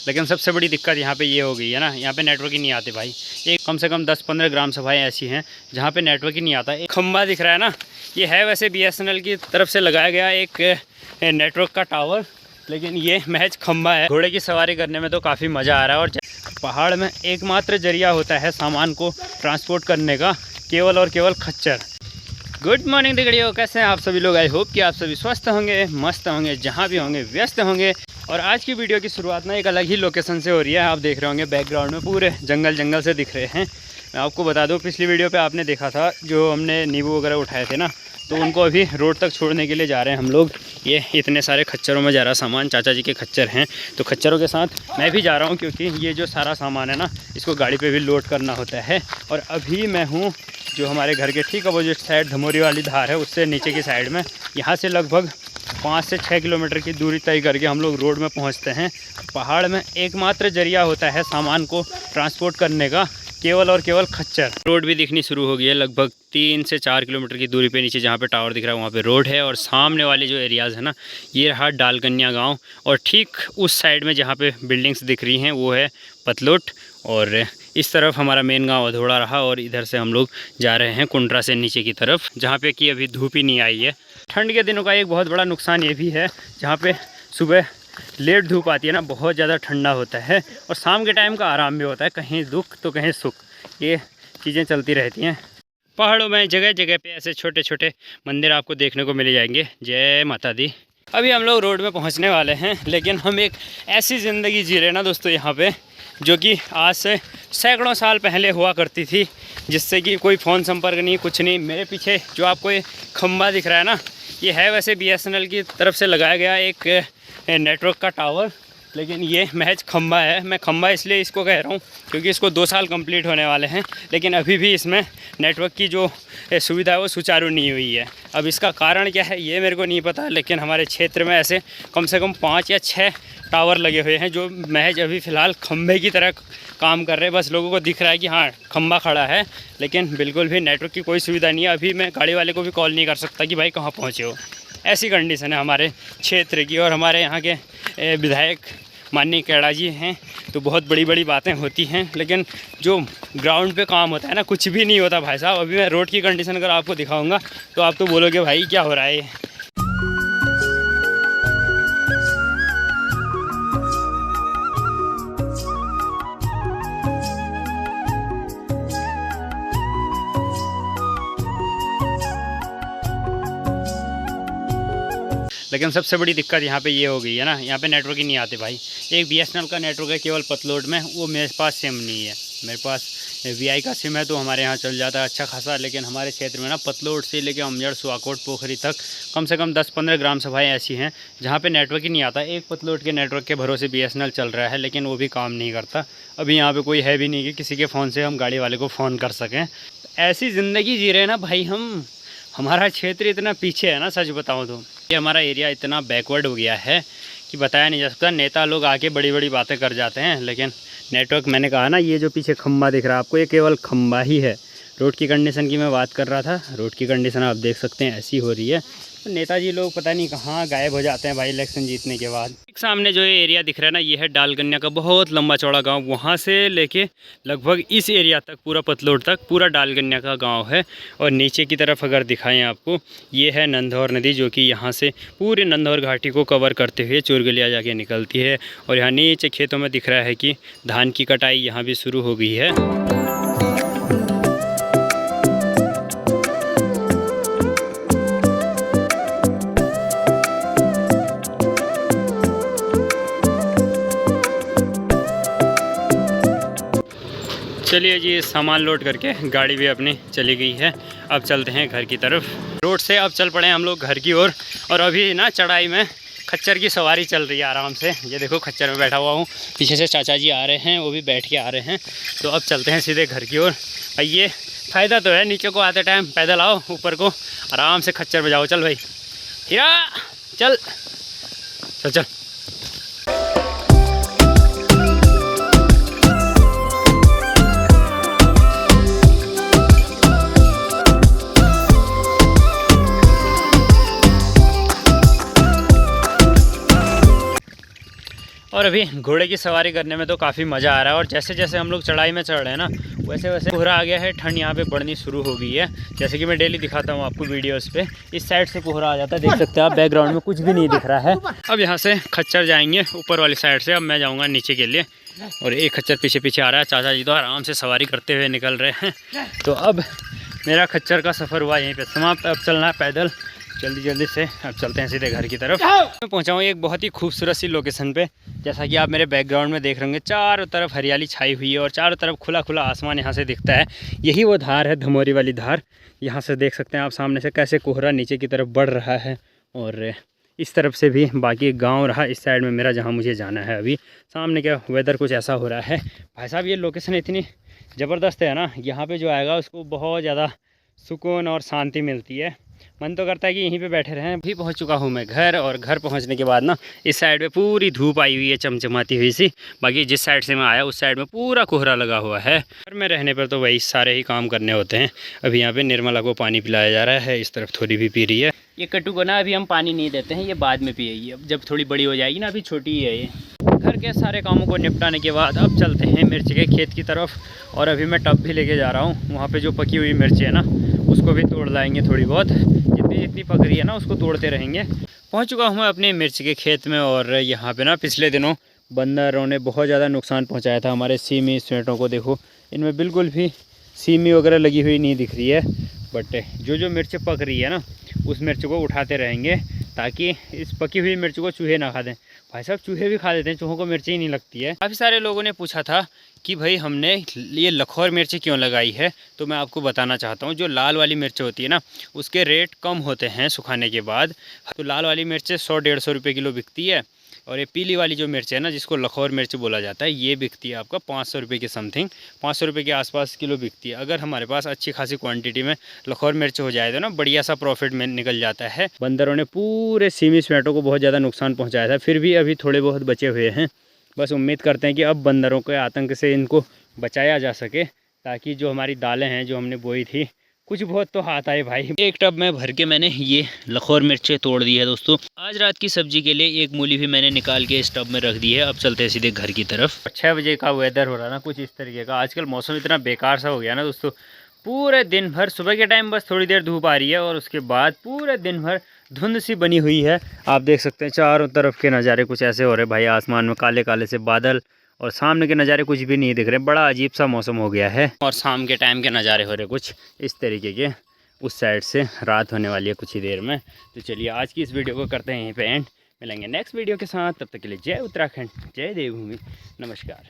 लेकिन सबसे बड़ी दिक्कत यहाँ पे ये हो गई है ना, यहाँ पे नेटवर्क ही नहीं आते भाई। एक कम से कम 10-15 ग्राम सभाएँ ऐसी हैं जहाँ पे नेटवर्क ही नहीं आता। एक खंबा दिख रहा है ना, ये है वैसे BSNL की तरफ से लगाया गया एक नेटवर्क का टावर, लेकिन ये महज खंबा है। घोड़े की सवारी करने में तो काफ़ी मज़ा आ रहा है। और पहाड़ में एकमात्र जरिया होता है सामान को ट्रांसपोर्ट करने का, केवल और केवल खच्चर। गुड मॉर्निंग दिगड़ियों, कैसे हैं आप सभी लोग? आई होप कि आप सभी स्वस्थ होंगे, मस्त होंगे, जहाँ भी होंगे व्यस्त होंगे। और आज की वीडियो की शुरुआत ना एक अलग ही लोकेशन से हो रही है। आप देख रहे होंगे बैकग्राउंड में पूरे जंगल से दिख रहे हैं। मैं आपको बता दूं, पिछली वीडियो पे आपने देखा था जो हमने नींबू वगैरह उठाए थे ना, तो उनको अभी रोड तक छोड़ने के लिए जा रहे हैं हम लोग। ये इतने सारे खच्चरों में जा रहा सामान, चाचा जी के खच्चर हैं, तो खच्चरों के साथ मैं भी जा रहा हूँ, क्योंकि ये जो सारा सामान है ना, इसको गाड़ी पे भी लोड करना होता है। और अभी मैं हूँ जो हमारे घर के ठीक अपोजिट साइड धमोरी वाली धार है, उससे नीचे की साइड में। यहाँ से लगभग 5 से 6 किलोमीटर की दूरी तय करके हम लोग रोड में पहुँचते हैं। पहाड़ में एकमात्र जरिया होता है सामान को ट्रांसपोर्ट करने का, केवल और केवल खच्चर। रोड भी दिखनी शुरू हो गई है, लगभग 3 से 4 किलोमीटर की दूरी पे नीचे जहाँ पे टावर दिख रहा है वहाँ पे रोड है। और सामने वाले जो एरियाज़ है ना, ये रहा डालकन्या गांव। और ठीक उस साइड में जहाँ पे बिल्डिंग्स दिख रही हैं वो है पतलोट। और इस तरफ हमारा मेन गांव अधोड़ा रहा। और इधर से हम लोग जा रहे हैं कुंड्रा से नीचे की तरफ, जहाँ पे कि अभी धूप ही नहीं आई है। ठंड के दिनों का एक बहुत बड़ा नुकसान ये भी है, जहाँ पे सुबह लेट धूप आती है ना, बहुत ज़्यादा ठंडा होता है। और शाम के टाइम का आराम भी होता है, कहीं दुख तो कहीं सुख, ये चीज़ें चलती रहती हैं। पहाड़ों में जगह जगह पे ऐसे छोटे छोटे मंदिर आपको देखने को मिल जाएंगे। जय माता दी। अभी हम लोग रोड में पहुंचने वाले हैं, लेकिन हम एक ऐसी ज़िंदगी जी रहे हैं ना दोस्तों यहाँ पे, जो कि आज से सैकड़ों साल पहले हुआ करती थी, जिससे कि कोई फ़ोन संपर्क नहीं, कुछ नहीं। मेरे पीछे जो आपको ये खंबा दिख रहा है ना, ये है वैसे BSNL की तरफ से लगाया गया एक नेटवर्क का टावर, लेकिन ये महज खंबा है। मैं खंबा इसलिए इसको कह रहा हूँ क्योंकि इसको 2 साल कंप्लीट होने वाले हैं, लेकिन अभी भी इसमें नेटवर्क की जो सुविधा है वो सुचारू नहीं हुई है। अब इसका कारण क्या है ये मेरे को नहीं पता, लेकिन हमारे क्षेत्र में ऐसे कम से कम 5 या 6 टावर लगे हुए हैं जो महज अभी फ़िलहाल खंबे की तरह काम कर रहे हैं। बस लोगों को दिख रहा है कि हाँ खंबा खड़ा है, लेकिन बिल्कुल भी नेटवर्क की कोई सुविधा नहीं है। अभी मैं गाड़ी वाले को भी कॉल नहीं कर सकता कि भाई कहाँ पहुँचे हो। ऐसी कंडीशन है हमारे क्षेत्र की। और हमारे यहाँ के विधायक माननीय कैड़ा जी हैं, तो बहुत बड़ी बड़ी बातें होती हैं, लेकिन जो ग्राउंड पे काम होता है ना, कुछ भी नहीं होता भाई साहब। अभी मैं रोड की कंडीशन अगर आपको दिखाऊंगा तो आप तो बोलोगे भाई क्या हो रहा है ये। लेकिन सबसे बड़ी दिक्कत यहाँ पे ये हो गई है ना, यहाँ पे नेटवर्क ही नहीं आते भाई। एक BSNL का नेटवर्क है केवल पतलोट में, वो मेरे पास सिम नहीं है। मेरे पास VI का सिम है तो हमारे यहाँ चल जाता है अच्छा खासा, लेकिन हमारे क्षेत्र में ना पतलोट से लेकर अमजड़ सुहाकोट पोखरी तक कम से कम 10-15 ग्राम सभाएँ ऐसी हैं जहाँ पे नेटवर्क ही नहीं आता। एक पतलोट के नेटवर्क के भरोसे BSNL चल रहा है, लेकिन वो भी काम नहीं करता। अभी यहाँ पर कोई है भी नहीं कि किसी के फ़ोन से हम गाड़ी वाले को फ़ोन कर सकें। ऐसी ज़िंदगी जी रहे हैं ना भाई हम। हमारा क्षेत्र इतना पीछे है ना, सच बताऊँ तो ये हमारा एरिया इतना बैकवर्ड हो गया है कि बताया नहीं जा सकता। नेता लोग आके बड़ी बड़ी बातें कर जाते हैं, लेकिन नेटवर्क, मैंने कहा ना, ये जो पीछे खंबा दिख रहा है आपको, ये केवल खंबा ही है। रोड की कंडीशन की मैं बात कर रहा था। रोड की कंडीशन आप देख सकते हैं ऐसी हो रही है। तो नेताजी लोग पता नहीं कहाँ गायब हो जाते हैं भाई इलेक्शन जीतने के बाद। एक सामने जो ये एरिया दिख रहा है ना, ये है डालकन्या का बहुत लंबा चौड़ा गांव। वहाँ से लेके लगभग इस एरिया तक, पूरा पतलोट तक, पूरा डालकन्या का गांव है। और नीचे की तरफ अगर दिखाएं आपको, ये है नंधौर नदी, जो कि यहाँ से पूरे नंधौर घाटी को कवर करते हुए चुरगलिया जाके निकलती है। और यहाँ नीचे खेतों में दिख रहा है कि धान की कटाई यहाँ भी शुरू हो गई है। चलिए जी, सामान लोड करके गाड़ी भी अपनी चली गई है। अब चलते हैं घर की तरफ। रोड से अब चल पड़े हम लोग घर की ओर। और अभी ना चढ़ाई में खच्चर की सवारी चल रही है आराम से। ये देखो खच्चर में बैठा हुआ हूँ, पीछे से चाचा जी आ रहे हैं, वो भी बैठ के आ रहे हैं। तो अब चलते हैं सीधे घर की ओर। ये फ़ायदा तो है, नीचे को आते टाइम पैदल आओ, ऊपर को आराम से खच्चर बजाओ। चल भाई हीरा, चल चल चल। और अभी घोड़े की सवारी करने में तो काफ़ी मज़ा आ रहा है। और जैसे जैसे हम लोग चढ़ाई में चढ़ रहे हैं ना, वैसे वैसे कोहरा आ गया है, ठंड यहाँ पे बढ़नी शुरू हो गई है। जैसे कि मैं डेली दिखाता हूँ आपको वीडियोस पे, इस साइड से कोहरा आ जाता है, देख सकते हैं आप बैकग्राउंड में कुछ भी नहीं दिख रहा है। अब यहाँ से खच्चर जाएंगे ऊपर वाली साइड से, अब मैं जाऊँगा नीचे के लिए। और एक खच्चर पीछे पीछे आ रहा है, चाचा जी तो आराम से सवारी करते हुए निकल रहे हैं। तो अब मेरा खच्चर का सफ़र हुआ यहीं पे समाप्त। अब चलना है पैदल जल्दी जल्दी से। अब चलते हैं सीधे घर की तरफ। मैं पहुंचा हूँ एक बहुत ही खूबसूरत सी लोकेशन पे, जैसा कि आप मेरे बैकग्राउंड में देख रहे होंगे। चारों तरफ हरियाली छाई हुई है और चारों तरफ खुला खुला आसमान यहाँ से दिखता है। यही वो धार है, धमोरी वाली धार। यहाँ से देख सकते हैं आप सामने से कैसे कोहरा नीचे की तरफ बढ़ रहा है। और इस तरफ से भी बाकी गाँव रहा, इस साइड में मेरा जहाँ मुझे जाना है। अभी सामने का वेदर कुछ ऐसा हो रहा है। भाई साहब ये लोकेशन इतनी ज़बरदस्त है ना, यहाँ पर जो आएगा उसको बहुत ज़्यादा सुकून और शांति मिलती है। मन तो करता है कि यहीं पे बैठे रहें। अभी पहुंच चुका हूं मैं घर, और घर पहुंचने के बाद ना इस साइड पे पूरी धूप आई हुई है चमचमाती हुई सी। बाकी जिस साइड से मैं आया उस साइड में पूरा कोहरा लगा हुआ है। घर में रहने पर तो वही सारे ही काम करने होते हैं। अभी यहाँ पे निर्मला को पानी पिलाया जा रहा है, इस तरफ थोड़ी भी पी रही है। ये कट्टू को ना अभी हम पानी नहीं देते हैं, ये बाद में पिएगी, अब जब थोड़ी बड़ी हो जाएगी ना, अभी छोटी ही है ये। घर के सारे कामों को निपटाने के बाद अब चलते हैं मिर्च के खेत की तरफ। और अभी मैं टब भी लेके जा रहा हूँ, वहाँ पे जो पकी हुई मिर्च है ना उसको भी तोड़ लाएंगे। थोड़ी बहुत जितनी पक रही है ना उसको तोड़ते रहेंगे। पहुँच चुका हूँ मैं अपने मिर्च के खेत में। और यहाँ पे ना पिछले दिनों बंदरों ने बहुत ज़्यादा नुकसान पहुँचाया था हमारे सीमी स्वेटों को। देखो इनमें बिल्कुल भी सीमी वगैरह लगी हुई नहीं दिख रही है। बट जो मिर्च पक रही है ना उस मिर्च को उठाते रहेंगे, ताकि इस पकी हुई मिर्च को चूहे ना खा दें। भाई साहब चूहे भी खा देते हैं, चूहों को मिर्च ही नहीं लगती है। काफ़ी सारे लोगों ने पूछा था कि भाई हमने ये लखोर मिर्च क्यों लगाई है, तो मैं आपको बताना चाहता हूँ। जो लाल वाली मिर्च होती है ना उसके रेट कम होते हैं सुखाने के बाद। तो लाल वाली मिर्च 100-150 रुपये किलो बिकती है। और ये पीली वाली जो मिर्च है ना जिसको लखोर मिर्च बोला जाता है, ये बिकती है आपका 500 रुपये के समथिंग, 500 रुपये के आसपास किलो बिकती है। अगर हमारे पास अच्छी खासी क्वांटिटी में लखोर मिर्च हो जाए तो ना बढ़िया सा प्रॉफिट में निकल जाता है। बंदरों ने पूरे सीमी स्वेटों को बहुत ज़्यादा नुकसान पहुँचाया था, फिर भी अभी थोड़े बहुत बचे हुए हैं। बस उम्मीद करते हैं कि अब बंदरों के आतंक से इनको बचाया जा सके, ताकि जो हमारी दालें हैं जो हमने बोई थी कुछ बहुत तो हाथ आए भाई। एक टब में भर के मैंने ये लखोर मिर्चें तोड़ दी है दोस्तों। आज रात की सब्जी के लिए एक मूली भी मैंने निकाल के इस टब में रख दी है। अब चलते हैं सीधे घर की तरफ। 6 बजे का वेदर हो रहा है ना कुछ इस तरीके का। आजकल मौसम इतना बेकार सा हो गया ना दोस्तों, पूरे दिन भर सुबह के टाइम बस थोड़ी देर धूप आ रही है और उसके बाद पूरे दिन भर धुंध सी बनी हुई है। आप देख सकते हैं चारों तरफ के नज़ारे कुछ ऐसे हो रहे भाई, आसमान में काले काले से बादल और सामने के नज़ारे कुछ भी नहीं दिख रहे। बड़ा अजीब सा मौसम हो गया है। और शाम के टाइम के नज़ारे हो रहे कुछ इस तरीके के। उस साइड से रात होने वाली है कुछ ही देर में। तो चलिए आज की इस वीडियो को करते हैं यहीं पे एंड। मिलेंगे नेक्स्ट वीडियो के साथ, तब तक के लिए जय उत्तराखंड, जय देवभूमि, नमस्कार।